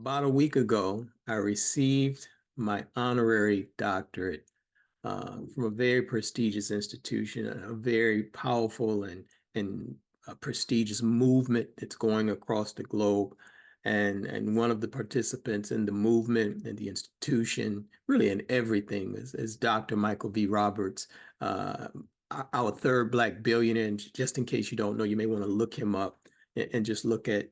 About a week ago, I received my honorary doctorate from a very prestigious institution, a very powerful and prestigious movement that's going across the globe. And one of the participants in the movement and the institution, really in everything, is Dr. Michael V. Roberts, uh, our third Black billionaire. And just in case you don't know, you may want to look him up and just look at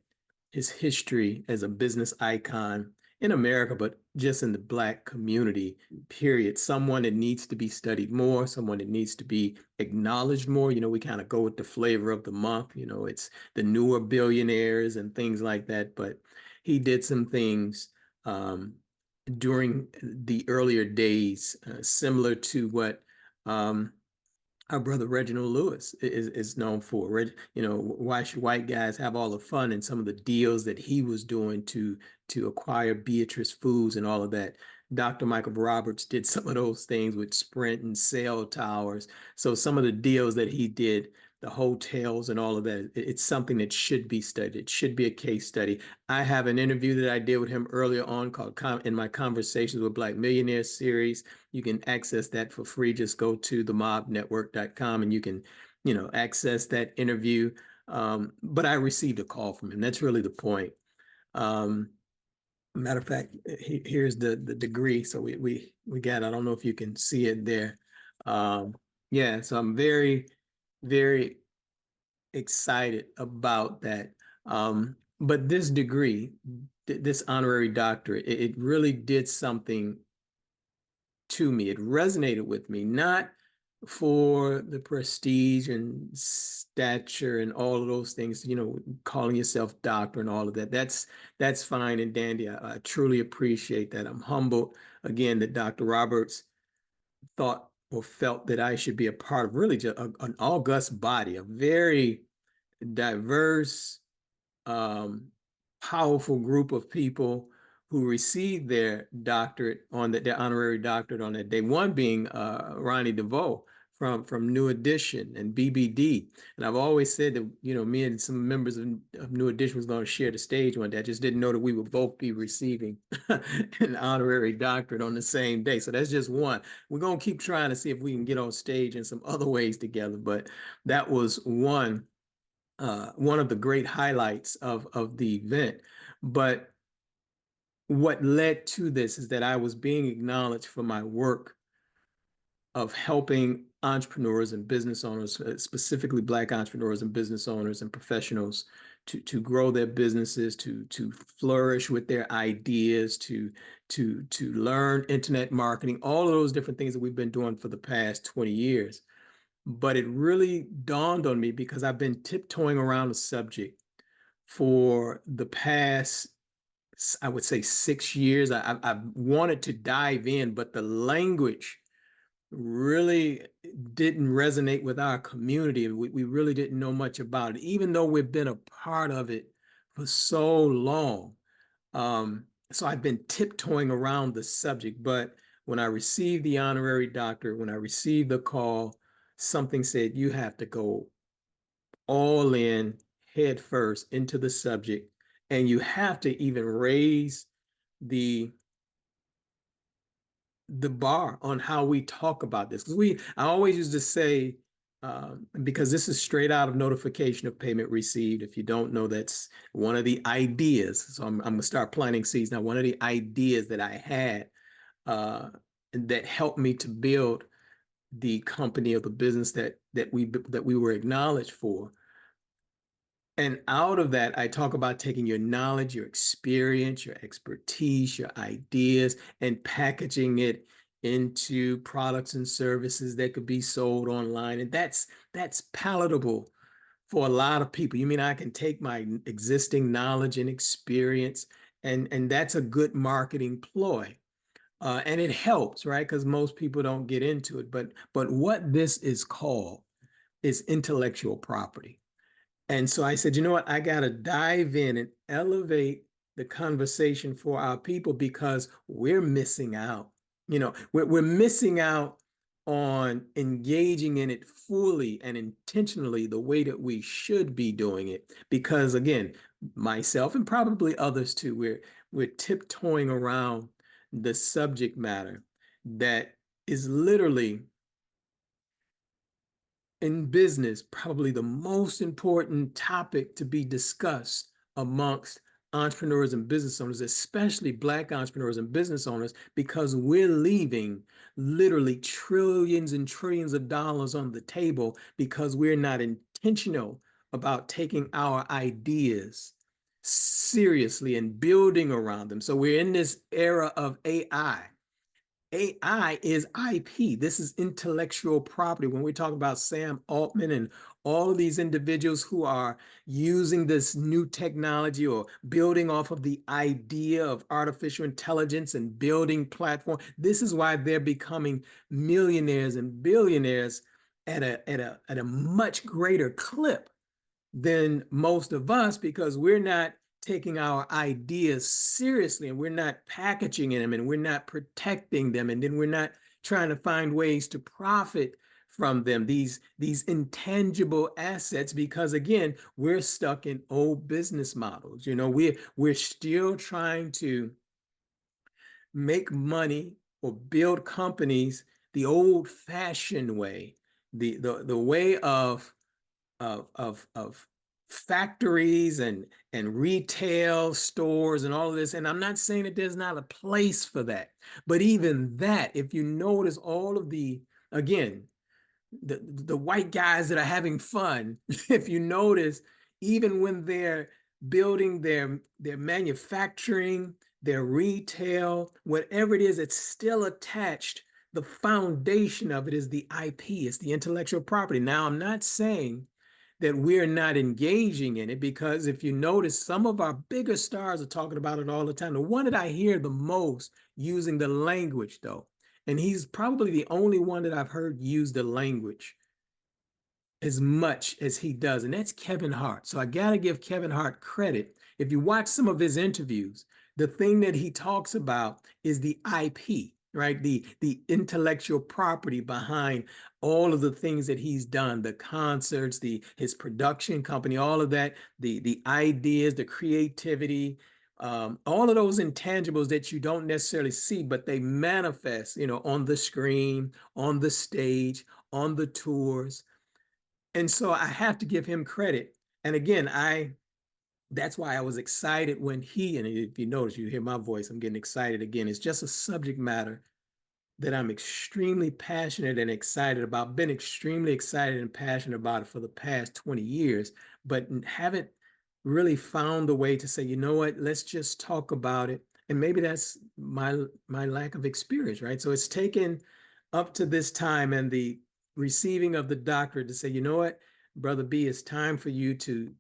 his history as a business icon in America, but just in the Black community, period. Someone that needs to be studied more, someone that needs to be acknowledged more. We kind of go with the flavor of the month. It's the newer billionaires and things like that. But he did some things during the earlier days, similar to what our brother Reginald Lewis is known for. Why should white guys have all the fun, and some of the deals that he was doing to acquire Beatrice Foods and all of that. Dr. Michael Roberts did some of those things with Sprint and cell towers. So some of the deals that he did, the hotels and all of that, it's something that should be studied. It should be a case study. I have an interview that I did with him earlier on called In My Conversations with Black Millionaires series. You can access that for free. Just go to themobnetwork.com and you can, access that interview. But I received a call from him. That's really the point. Matter of fact, here's the degree. So we got, I don't know if you can see it there. Yeah, so I'm very, very excited about that. But this degree, this honorary doctorate, it really did something to me. It resonated with me, not for the prestige and stature and all of those things, calling yourself doctor and all of that. That's fine and dandy. I truly appreciate that. I'm humbled again that Dr. Roberts thought or felt that I should be a part of really just an august body, a very diverse, powerful group of people who received their doctorate their honorary doctorate on that day. One being Ronnie DeVoe from New Edition and BBD. And I've always said that, me and some members of New Edition was going to share the stage one day. I just didn't know that we would both be receiving an honorary doctorate on the same day. So that's just one. We're going to keep trying to see if we can get on stage in some other ways together. But that was one of the great highlights of the event. But what led to this is that I was being acknowledged for my work of helping entrepreneurs and business owners, specifically Black entrepreneurs and business owners and professionals, to grow their businesses, to flourish with their ideas, to learn internet marketing, all of those different things that we've been doing for the past 20 years. But it really dawned on me because I've been tiptoeing around the subject for the past, I would say, 6 years. I've wanted to dive in, but the language really didn't resonate with our community. We really didn't know much about it, even though we've been a part of it for so long. So I've been tiptoeing around the subject. But when I received the honorary doctorate, when I received the call, something said, you have to go all in, head first into the subject, and you have to even raise the bar on how we talk about this. Because I always used to say, because this is straight out of notification of payment received. If you don't know, that's one of the ideas. So I'm going to start planting seeds now. One of the ideas that I had that helped me to build the company or the business that we were acknowledged for. And out of that, I talk about taking your knowledge, your experience, your expertise, your ideas, and packaging it into products and services that could be sold online. And that's palatable for a lot of people. You mean I can take my existing knowledge and experience, and that's a good marketing ploy. And it helps, right? Because most people don't get into it. But what this is called is intellectual property. And so I said, you know what? I got to dive in and elevate the conversation for our people because we're missing out. We're missing out on engaging in it fully and intentionally the way that we should be doing it. Because again, myself and probably others too, we're tiptoeing around the subject matter that is literally in business, probably the most important topic to be discussed amongst entrepreneurs and business owners, especially Black entrepreneurs and business owners, because we're leaving literally trillions and trillions of dollars on the table because we're not intentional about taking our ideas seriously and building around them. So we're in this era of AI. AI is IP. This is intellectual property. When we talk about Sam Altman and all of these individuals who are using this new technology or building off of the idea of artificial intelligence and building platform, this is why they're becoming millionaires and billionaires at a much greater clip than most of us, because we're not taking our ideas seriously and we're not packaging them and we're not protecting them, and then we're not trying to find ways to profit from them, these intangible assets, because again, we're stuck in old business models. We're still trying to make money or build companies the old-fashioned way, the way of factories and retail stores and all of this. And I'm not saying that there's not a place for that, but even that, if you notice all of again, the white guys that are having fun, if you notice, even when they're building their manufacturing, their retail, whatever it is, it's still attached. The foundation of it is the IP, it's the intellectual property. Now, I'm not saying that we're not engaging in it, because if you notice, some of our bigger stars are talking about it all the time. The one that I hear the most using the language, though, and he's probably the only one that I've heard use the language as much as he does, and that's Kevin Hart. So I got to give Kevin Hart credit. If you watch some of his interviews, the thing that he talks about is the IP, right? The intellectual property behind all of the things that he's done, the concerts, his production company, all of that, the ideas, the creativity, all of those intangibles that you don't necessarily see, but they manifest, on the screen, on the stage, on the tours. And so I have to give him credit. And again, that's why I was excited when and if you notice, you hear my voice, I'm getting excited again. It's just a subject matter that I'm extremely passionate and excited about, been extremely excited and passionate about it for the past 20 years, but haven't really found a way to say, you know what, let's just talk about it. And maybe that's my lack of experience, right? So it's taken up to this time and the receiving of the doctorate to say, you know what, Brother B, it's time for you to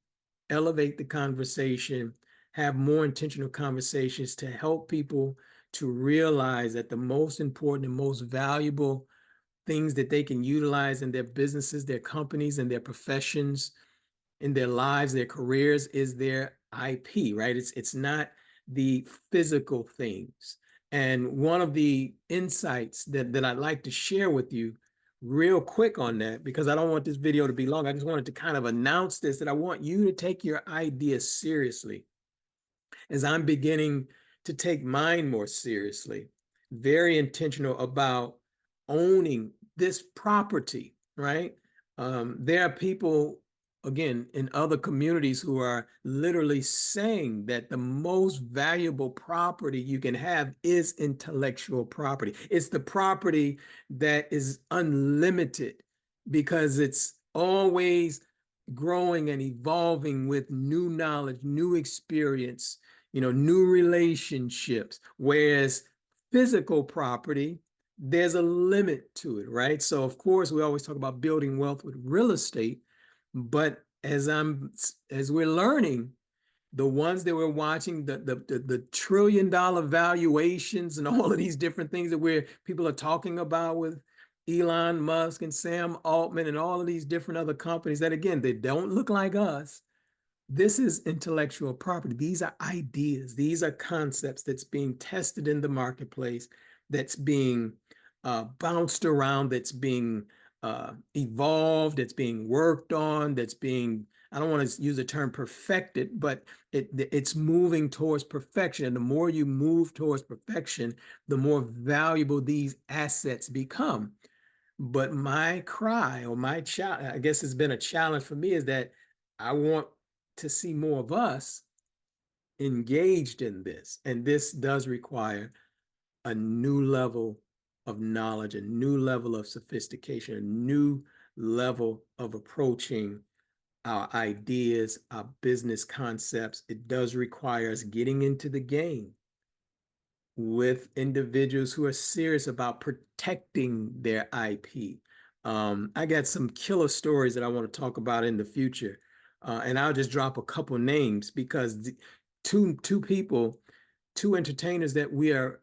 elevate the conversation, have more intentional conversations to help people to realize that the most important and most valuable things that they can utilize in their businesses, their companies, and their professions, in their lives, their careers, is their IP, right? It's not the physical things. And one of the insights that I'd like to share with you real quick on that, because I don't want this video to be long, I just wanted to kind of announce this, that I want you to take your ideas seriously as I'm beginning to take mine more seriously, very intentional about owning this property, right? There are people, again, in other communities who are literally saying that the most valuable property you can have is intellectual property. It's the property that is unlimited because it's always growing and evolving with new knowledge, new experience, new relationships. Whereas physical property, there's a limit to it, right? So of course, we always talk about building wealth with real estate, but as we're learning, the ones that we're watching, the trillion-dollar valuations and all of these different things that people are talking about with Elon Musk and Sam Altman and all of these different other companies that, again, they don't look like us. This is intellectual property. These are ideas. These are concepts that's being tested in the marketplace, that's being bounced around, that's being evolved, that's being worked on, that's being I don't want to use the term perfected, but it's moving towards perfection. And the more you move towards perfection, the more valuable these assets become. But my cry or my challenge, I guess it's been a challenge for me, is that I want to see more of us engaged in this. And this does require a new level of knowledge, a new level of sophistication, a new level of approaching our ideas, our business concepts. It does require us getting into the game with individuals who are serious about protecting their IP. I got some killer stories that I want to talk about in the future. And I'll just drop a couple names because two people, two entertainers that we are